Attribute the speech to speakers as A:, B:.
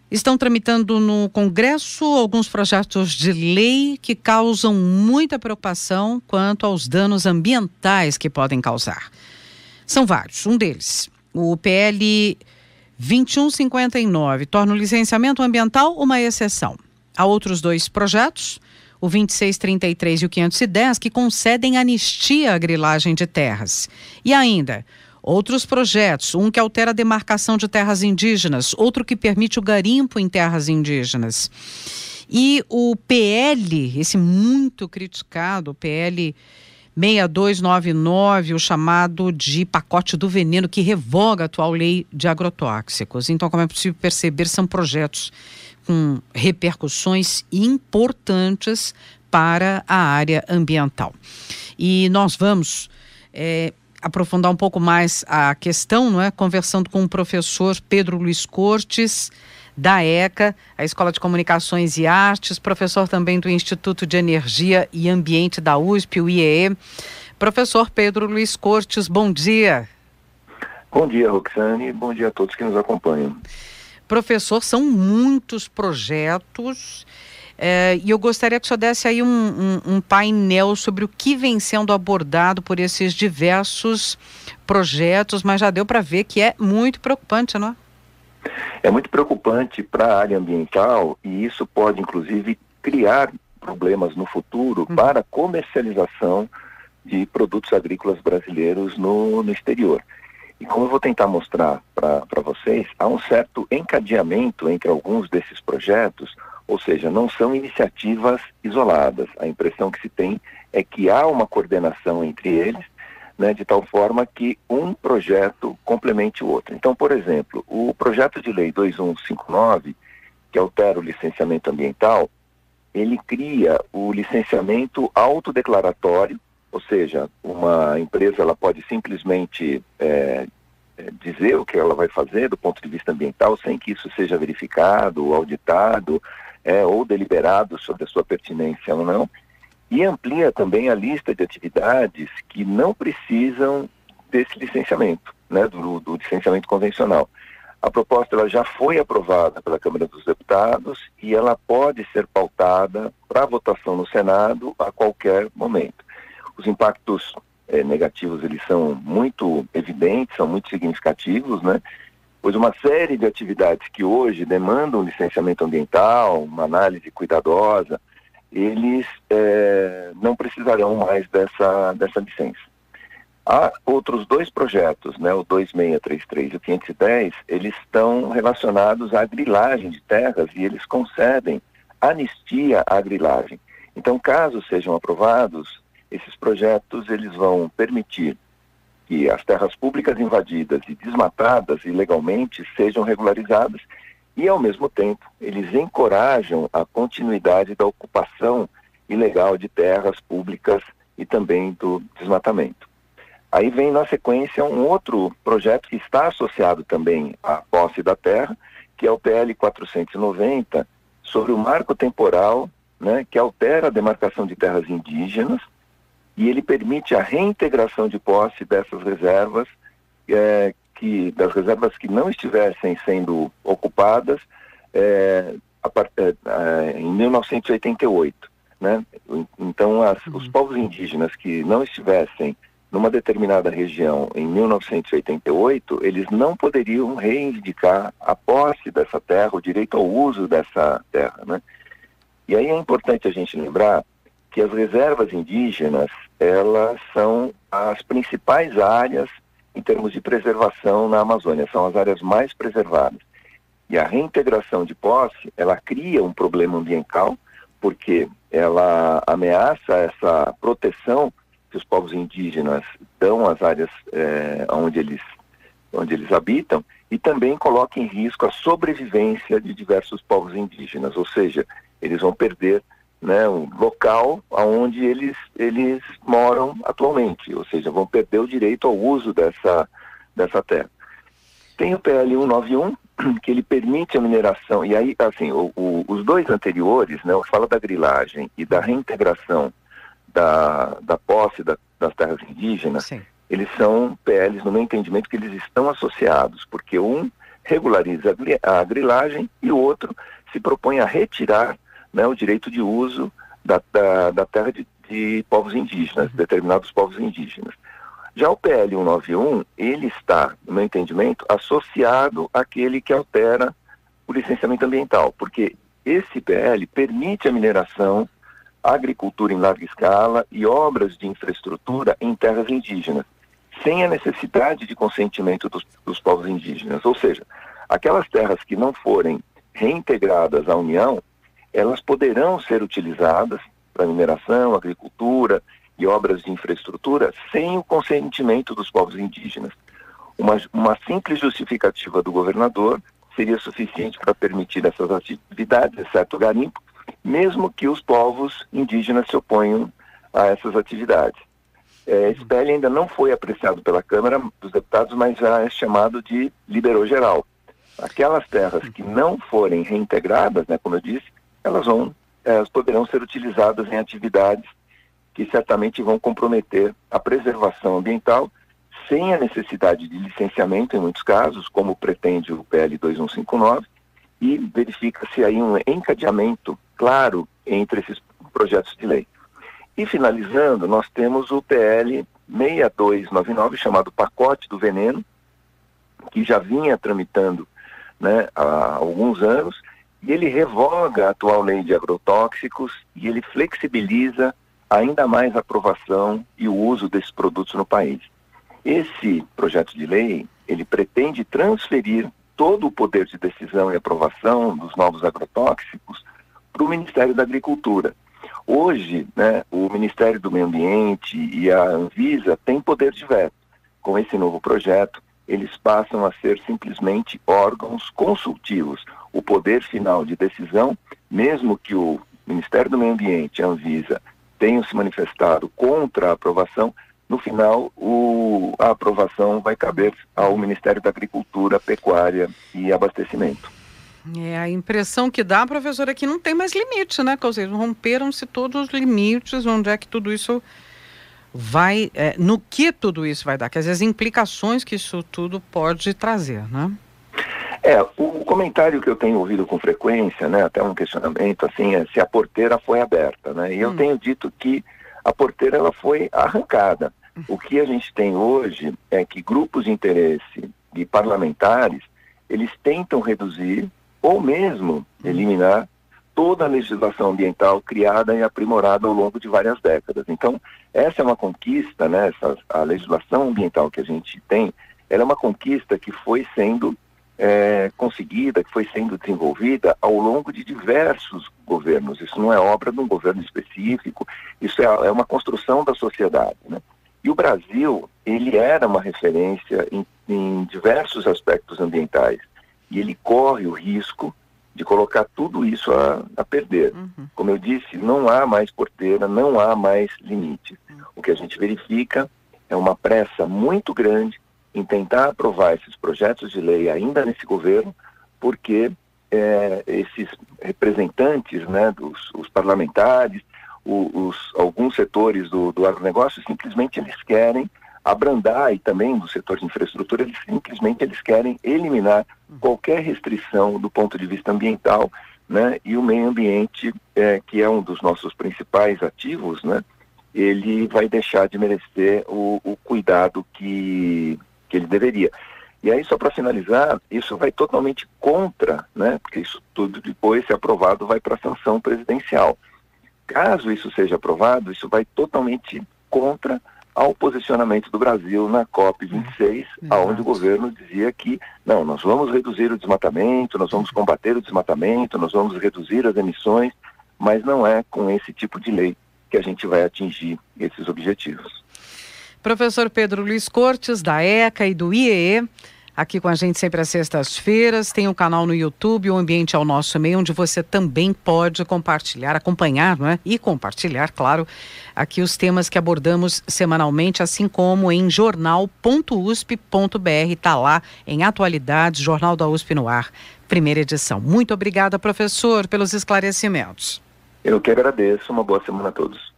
A: Estão tramitando no Congresso alguns projetos de lei que causam muita preocupação quanto aos danos ambientais que podem causar. São vários. Um deles, o PL 2159, torna o licenciamento ambiental uma exceção. Há outros dois projetos, o 2633 e o 510, que concedem anistia à grilagem de terras. E ainda, outros projetos, um que altera a demarcação de terras indígenas, outro que permite o garimpo em terras indígenas. E o PL, esse muito criticado, o PL 6299, o chamado de pacote do veneno, que revoga a atual lei de agrotóxicos. Então, como é possível perceber, são projetos com repercussões importantes para a área ambiental. E nós vamos aprofundar um pouco mais a questão, não é? Conversando com o professor Pedro Luiz Cortes, da ECA, a Escola de Comunicações e Artes, professor também do Instituto de Energia e Ambiente da USP, o IEE. Professor Pedro Luiz Cortes, bom dia.
B: Bom dia, Roxane, bom dia a todos que nos acompanham.
A: Professor, são muitos projetos e eu gostaria que o senhor desse aí um painel sobre o que vem sendo abordado por esses diversos projetos, mas já deu para ver que é muito preocupante, não é?
B: É muito preocupante para a área ambiental e isso pode, inclusive, criar problemas no futuro para a comercialização de produtos agrícolas brasileiros no exterior. E como eu vou tentar mostrar para vocês, há um certo encadeamento entre alguns desses projetos, ou seja, não são iniciativas isoladas. A impressão que se tem é que há uma coordenação entre eles, né, de tal forma que um projeto complemente o outro. Então, por exemplo, o projeto de lei 2159, que altera o licenciamento ambiental, ele cria o licenciamento autodeclaratório, ou seja, uma empresa ela pode simplesmente dizer o que ela vai fazer do ponto de vista ambiental, sem que isso seja verificado, auditado ou deliberado sobre a sua pertinência ou não. E amplia também a lista de atividades que não precisam desse licenciamento, né, do licenciamento convencional. A proposta ela já foi aprovada pela Câmara dos Deputados e ela pode ser pautada para votação no Senado a qualquer momento. Os impactos negativos eles são muito evidentes, são muito significativos, né? Pois uma série de atividades que hoje demandam licenciamento ambiental, uma análise cuidadosa, eles não precisarão mais dessa licença. Há outros dois projetos, né, o 2633 e o 510, eles estão relacionados à grilagem de terras e eles concedem anistia à grilagem. Então, caso sejam aprovados, esses projetos eles vão permitir que as terras públicas invadidas e desmatadas ilegalmente sejam regularizadas e, ao mesmo tempo, eles encorajam a continuidade da ocupação ilegal de terras públicas e também do desmatamento. Aí vem, na sequência, um outro projeto que está associado também à posse da terra, que é o PL 490, sobre o marco temporal, né, que altera a demarcação de terras indígenas e ele permite a reintegração de posse dessas reservas, das reservas que não estivessem sendo ocupadas em 1988. Né? Então, os povos indígenas que não estivessem numa determinada região em 1988, eles não poderiam reivindicar a posse dessa terra, o direito ao uso dessa terra. Né? E aí é importante a gente lembrar que as reservas indígenas, elas são as principais áreas em termos de preservação na Amazônia, são as áreas mais preservadas. E a reintegração de posse, ela cria um problema ambiental, porque ela ameaça essa proteção que os povos indígenas dão às áreas onde eles habitam e também coloca em risco a sobrevivência de diversos povos indígenas, ou seja, eles vão perder, né, um local onde eles moram atualmente, ou seja, vão perder o direito ao uso dessa terra. Tem o PL 191, que ele permite a mineração, e aí, assim, os dois anteriores, né, fala da grilagem e da reintegração da posse das terras indígenas. Sim. Eles são PLs, no meu entendimento, que eles estão associados, porque um regulariza a grilagem, e o outro se propõe a retirar, né, o direito de uso da terra de povos indígenas, determinados povos indígenas. Já o PL 191, ele está, no meu entendimento, associado àquele que altera o licenciamento ambiental, porque esse PL permite a mineração, a agricultura em larga escala e obras de infraestrutura em terras indígenas, sem a necessidade de consentimento dos povos indígenas. Ou seja, aquelas terras que não forem reintegradas à União, elas poderão ser utilizadas para mineração, agricultura e obras de infraestrutura sem o consentimento dos povos indígenas. Uma simples justificativa do governador seria suficiente para permitir essas atividades, exceto o garimpo, mesmo que os povos indígenas se oponham a essas atividades. Esse PL ainda não foi apreciado pela Câmara dos Deputados, mas já é chamado de liberou geral. Aquelas terras que não forem reintegradas, né, como eu disse, elas poderão ser utilizadas em atividades que certamente vão comprometer a preservação ambiental, sem a necessidade de licenciamento em muitos casos, como pretende o PL 2159, e verifica-se aí um encadeamento claro entre esses projetos de lei. E finalizando, nós temos o PL 6299, chamado Pacote do Veneno, que já vinha tramitando, né, há alguns anos, e ele revoga a atual lei de agrotóxicos e ele flexibiliza ainda mais a aprovação e o uso desses produtos no país. Esse projeto de lei, ele pretende transferir todo o poder de decisão e aprovação dos novos agrotóxicos para o Ministério da Agricultura. Hoje, né, o Ministério do Meio Ambiente e a Anvisa têm poder de veto. Com esse novo projeto, eles passam a ser simplesmente órgãos consultivos. O poder final de decisão, mesmo que o Ministério do Meio Ambiente e a Anvisa tenham se manifestado contra a aprovação, no final a aprovação vai caber ao Ministério da Agricultura, Pecuária e Abastecimento.
A: A impressão que dá, professor, é que não tem mais limite, né? Ou seja, romperam-se todos os limites, onde é que tudo isso vai, no que tudo isso vai dar, quer dizer, as implicações que isso tudo pode trazer, né?
B: O comentário que eu tenho ouvido com frequência, né, até um questionamento, assim, é se a porteira foi aberta, né? E eu tenho dito que a porteira, ela foi arrancada. O que a gente tem hoje é que grupos de interesse e parlamentares, eles tentam reduzir ou mesmo eliminar toda a legislação ambiental criada e aprimorada ao longo de várias décadas. Então, essa é uma conquista, né? A legislação ambiental que a gente tem, ela é uma conquista que foi sendo conseguida, que foi sendo desenvolvida ao longo de diversos governos. Isso não é obra de um governo específico, isso é uma construção da sociedade, né? E o Brasil, ele era uma referência em diversos aspectos ambientais, e ele corre o risco de colocar tudo isso a perder. Como eu disse, não há mais porteira, não há mais limite. O que a gente verifica é uma pressa muito grande em tentar aprovar esses projetos de lei ainda nesse governo, porque esses representantes, né, os parlamentares, alguns setores do agronegócio, simplesmente eles querem abrandar, e também do setor de infraestrutura, eles querem eliminar qualquer restrição do ponto de vista ambiental, né, e o meio ambiente, que é um dos nossos principais ativos, né, ele vai deixar de merecer o cuidado que ele deveria. E aí, só para finalizar, isso vai totalmente contra, né, porque isso tudo depois, se aprovado, vai para a sanção presidencial. Caso isso seja aprovado, isso vai totalmente contra ao posicionamento do Brasil na COP26, onde o governo dizia que, não, nós vamos reduzir o desmatamento, nós vamos combater o desmatamento, nós vamos reduzir as emissões, mas não é com esse tipo de lei que a gente vai atingir esses objetivos.
A: Professor Pedro Luiz Cortes, da ECA e do IEE, aqui com a gente sempre às sextas-feiras. Tem um canal no YouTube, O Ambiente ao Nosso Meio, onde você também pode compartilhar, acompanhar, não é? E compartilhar, claro, aqui os temas que abordamos semanalmente, assim como em jornal.usp.br, está lá em Atualidades, Jornal da USP no Ar, primeira edição. Muito obrigada, professor, pelos esclarecimentos.
B: Eu que agradeço. Uma boa semana a todos.